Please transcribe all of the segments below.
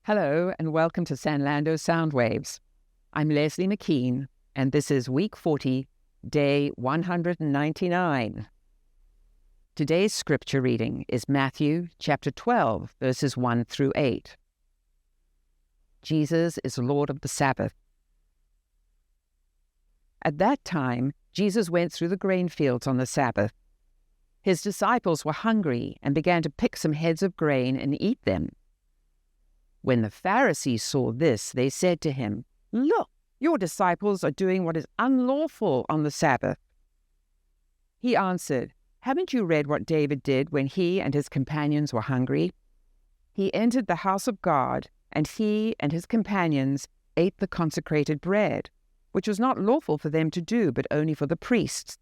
Hello and welcome to Sanlando Soundwaves. I'm Leslie McKean and this is week 40, day 199. Today's scripture reading is Matthew chapter 12, verses 1 through 8. Jesus is Lord of the Sabbath. At that time, Jesus went through the grain fields on the Sabbath. His disciples were hungry and began to pick some heads of grain and eat them. When the Pharisees saw this, they said to him, "Look, your disciples are doing what is unlawful on the Sabbath." He answered, "Haven't you read what David did when he and his companions were hungry? He entered the house of God, and he and his companions ate the consecrated bread, which was not lawful for them to do, but only for the priests.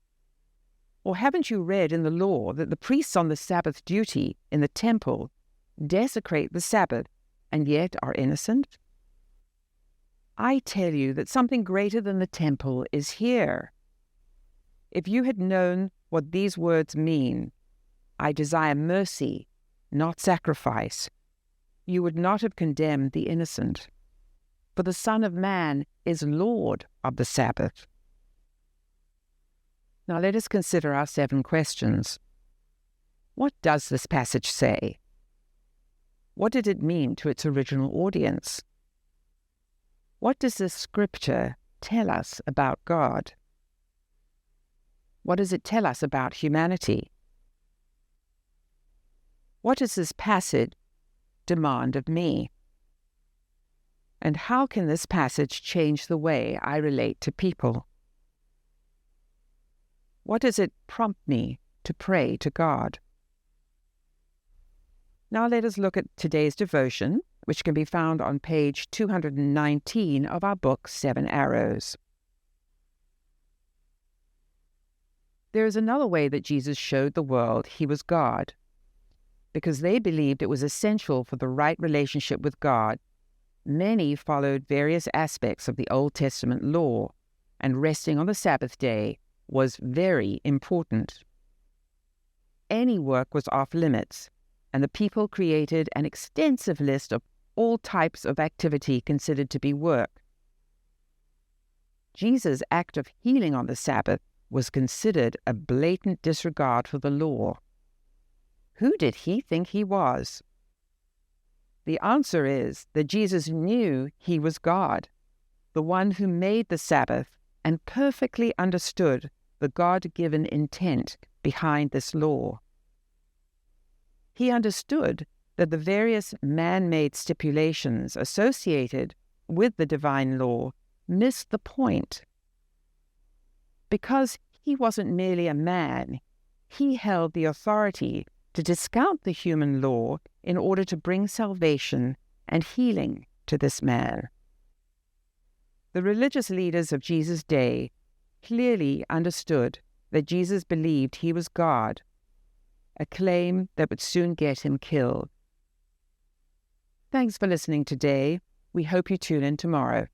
Or haven't you read in the law that the priests on the Sabbath duty in the temple desecrate the Sabbath and yet are innocent? I tell you that something greater than the temple is here. If you had known what these words mean, 'I desire mercy, not sacrifice,' you would not have condemned the innocent. For the Son of Man is Lord of the Sabbath." Now let us consider our 7 questions. What does this passage say? What did it mean to its original audience? What does this scripture tell us about God? What does it tell us about humanity? What does this passage demand of me? And how can this passage change the way I relate to people? What does it prompt me to pray to God? Now let us look at today's devotion, which can be found on page 219 of our book, 7 Arrows. There is another way that Jesus showed the world he was God. Because they believed it was essential for the right relationship with God, many followed various aspects of the Old Testament law, and resting on the Sabbath day was very important. Any work was off limits, and the people created an extensive list of all types of activity considered to be work. Jesus' act of healing on the Sabbath was considered a blatant disregard for the law. Who did he think he was? The answer is that Jesus knew he was God, the one who made the Sabbath and perfectly understood the God-given intent behind this law. He understood that the various man-made stipulations associated with the divine law missed the point. Because he wasn't merely a man, he held the authority to discount the human law in order to bring salvation and healing to this man. The religious leaders of Jesus' day clearly understood that Jesus believed he was God, a claim that would soon get him killed. Thanks for listening today. We hope you tune in tomorrow.